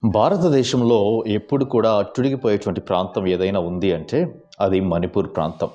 భారతదేశంలో ఎప్పుడు కూడా అట్టుడికిపోయేటువంటి ప్రాంతం ఏదైనా ఉంది అంటే అది మణిపూర్ ప్రాంతం.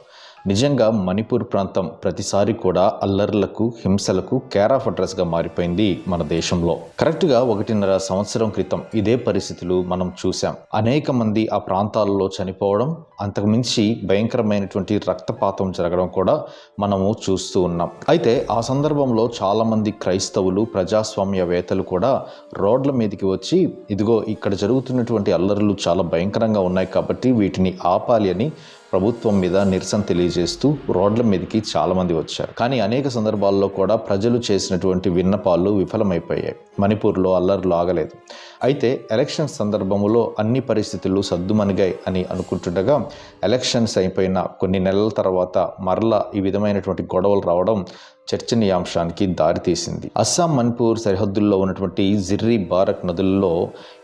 నిజంగా మణిపూర్ ప్రాంతం ప్రతిసారి కూడా అల్లర్లకు, హింసలకు కేర్ ఆఫ్ అడ్రస్గా మారిపోయింది మన దేశంలో. కరెక్ట్గా 1.5 సంవత్సరం క్రితం ఇదే పరిస్థితులు మనం చూసాం. అనేక మంది ఆ ప్రాంతాలలో చనిపోవడం, అంతకుమించి భయంకరమైనటువంటి రక్తపాతం జరగడం కూడా మనము చూస్తూ ఉన్నాం. అయితే ఆ సందర్భంలో చాలామంది క్రైస్తవులు, ప్రజాస్వామ్యవేత్తలు కూడా రోడ్ల మీదకి వచ్చి ఇదిగో ఇక్కడ జరుగుతున్నటువంటి అల్లర్లు చాలా భయంకరంగా ఉన్నాయి కాబట్టి వీటిని ఆపాలి అని ప్రభుత్వం మీద నిరసన తెలియజేస్తూ రోడ్ల మీదకి చాలామంది వచ్చారు. కానీ అనేక సందర్భాల్లో కూడా ప్రజలు చేసినటువంటి విన్నపాలు విఫలమైపోయాయి. మణిపూర్లో అల్లర్లు ఆగలేదు. అయితే ఎలక్షన్ సందర్భంలో అన్ని పరిస్థితులు సద్దుమణిగాయి అని అనుకుంటుండగా ఎలక్షన్స్ అయిపోయిన కొన్ని నెలల తర్వాత మరలా ఈ విధమైనటువంటి గొడవలు రావడం చర్చనీయాంశానికి దారితీసింది. అస్సాం, మణిపూర్ సరిహద్దుల్లో ఉన్నటువంటి జిర్రి, బారక్ నదుల్లో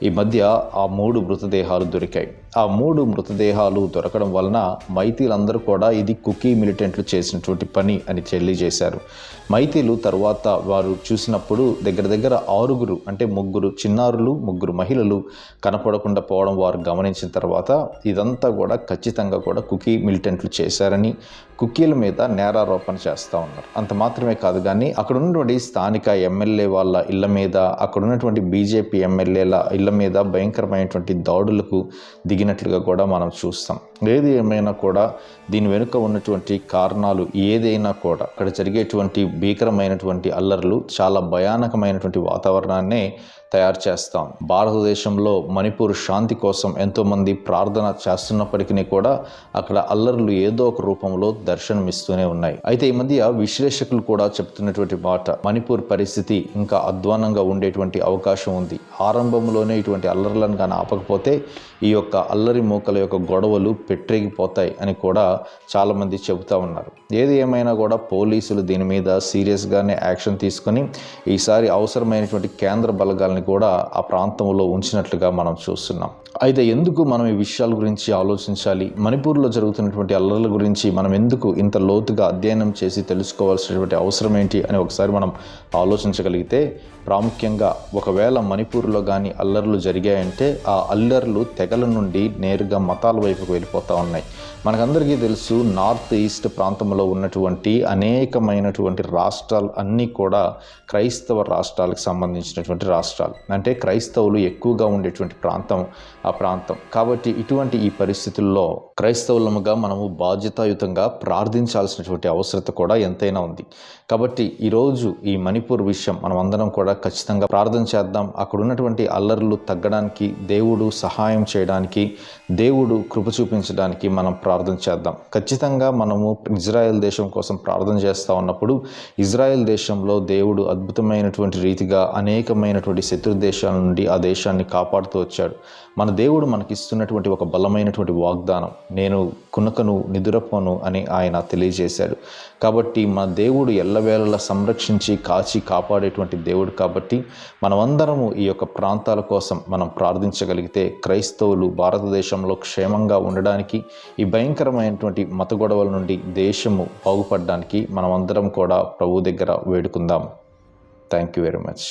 ఈ మధ్య ఆ 3 మృతదేహాలు దొరికాయి. ఆ 3 మృతదేహాలు దొరకడం వలన మైతీలందరూ కూడా ఇది కుకీ మిలిటెంట్లు చేసినటువంటి పని అని తెలియజేశారు. మైతీలు తర్వాత వారు చూసినప్పుడు దగ్గర 6 అంటే 3 చిన్నారులు, 3 మహిళలు కనపడకుండా పోవడం వారు గమనించిన తర్వాత ఇదంతా కూడా ఖచ్చితంగా కూడా కుకీ మిలిటెంట్లు చేశారని కుకీల మీద నేరారోపణ చేస్తూ ఉన్నారు. అంత మాత్రమే కాదు కానీ అక్కడ ఉన్నటువంటి స్థానిక ఎమ్మెల్యే వాళ్ళ ఇళ్ల మీద, అక్కడ ఉన్నటువంటి బీజేపీ ఎమ్మెల్యేల ఇళ్ల మీద భయంకరమైనటువంటి దాడులకు దిగినట్లుగా కూడా మనం చూస్తాం. ఏది ఏమైనా కూడా దీని వెనుక ఉన్నటువంటి కారణాలు ఏదైనా కూడా అక్కడ జరిగేటువంటి భీకరమైనటువంటి అల్లర్లు చాలా భయానకమైనటువంటి వాతావరణాన్నే తయారు చేస్తాం. భారతదేశంలో మణిపూర్ శాంతి కోసం ఎంతోమంది ప్రార్థన చేస్తున్నప్పటికీ కూడా అక్కడ అల్లర్లు ఏదో ఒక రూపంలో దర్శనమిస్తూనే ఉన్నాయి. అయితే ఈ మధ్య విశ్లేషకులు కూడా చెప్తున్నటువంటి మాట, మణిపూర్ పరిస్థితి ఇంకా అధ్వానంగా ఉండేటువంటి అవకాశం ఉంది. ఆరంభంలోనే ఇటువంటి అల్లర్లను కానీ ఆపకపోతే ఈ యొక్క అల్లరి మూకల యొక్క గొడవలు పెట్టేగిపోతాయి అని కూడా చాలామంది చెబుతూ ఉన్నారు. ఏది ఏమైనా కూడా పోలీసులు దీని మీద సీరియస్గానే యాక్షన్ తీసుకొని ఈసారి అవసరమైనటువంటి కేంద్ర బలగాలను కూడా ఆ ప్రాంతంలో ఉంచినట్లుగా మనం చూస్తున్నాం. అయితే ఎందుకు మనం ఈ విషయాల గురించి ఆలోచించాలి? మణిపూర్లో జరుగుతున్నటువంటి అల్లర్ల గురించి మనం ఎందుకు ఇంత లోతుగా అధ్యయనం చేసి తెలుసుకోవాల్సినటువంటి అవసరం ఏంటి అని ఒకసారి మనం ఆలోచించగలిగితే, ప్రాముఖ్యంగా ఒకవేళ మణిపూర్లో కానీ అల్లర్లు జరిగాయంటే ఆ అల్లర్లు తెగల నుండి నేరుగా మతాల వైపుకు వెళ్ళిపోతూ ఉన్నాయి. మనకందరికీ తెలుసు, నార్త్ ఈస్ట్ ప్రాంతంలో ఉన్నటువంటి అనేకమైనటువంటి రాష్ట్రాలు అన్నీ కూడా క్రైస్తవ రాష్ట్రాలకు సంబంధించినటువంటి రాష్ట్రాలు. అంటే క్రైస్తవులు ఎక్కువగా ఉండేటువంటి ప్రాంతం ఆ ప్రాంతం. కాబట్టి ఇటువంటి ఈ పరిస్థితుల్లో క్రైస్తవులముగా మనము బాధ్యతాయుతంగా ప్రార్థించాల్సినటువంటి అవసరత కూడా ఎంతైనా ఉంది. కాబట్టి ఈరోజు ఈ మణిపూర్ విషయం మనం అందరం కూడా ఖచ్చితంగా ప్రార్థన చేద్దాం. అక్కడ ఉన్నటువంటి అల్లర్లు తగ్గడానికి, దేవుడు సహాయం చేయడానికి, దేవుడు కృప చూపించడానికి మనం ప్రార్థన చేద్దాం. ఖచ్చితంగా మనము ఇజ్రాయెల్ దేశం కోసం ప్రార్థన చేస్తూ ఉన్నప్పుడు ఇజ్రాయెల్ దేశంలో దేవుడు అద్భుతమైనటువంటి రీతిగా అనేకమైనటువంటి శత్రు దేశాల నుండి ఆ దేశాన్ని కాపాడుతూ వచ్చాడు. మన దేవుడు మనకిస్తున్నటువంటి ఒక బలమైనటువంటి వాగ్దానం, నేను కునకను నిదురపోను అని ఆయన తెలియజేశాడు. కాబట్టి మన దేవుడు ఎల్లవేళలా సంరక్షించి కాచి కాపాడేటువంటి దేవుడు. కాబట్టి మనమందరము ఈ యొక్క ప్రాంతాల కోసం మనం ప్రార్థించగలిగితే క్రైస్తవులు భారతదేశంలో క్షేమంగా ఉండడానికి, ఈ భయంకరమైనటువంటి మత గొడవల నుండి దేశము బాగుపడడానికి మనమందరం కూడా ప్రభు దగ్గర వేడుకుందాం. Thank you very much.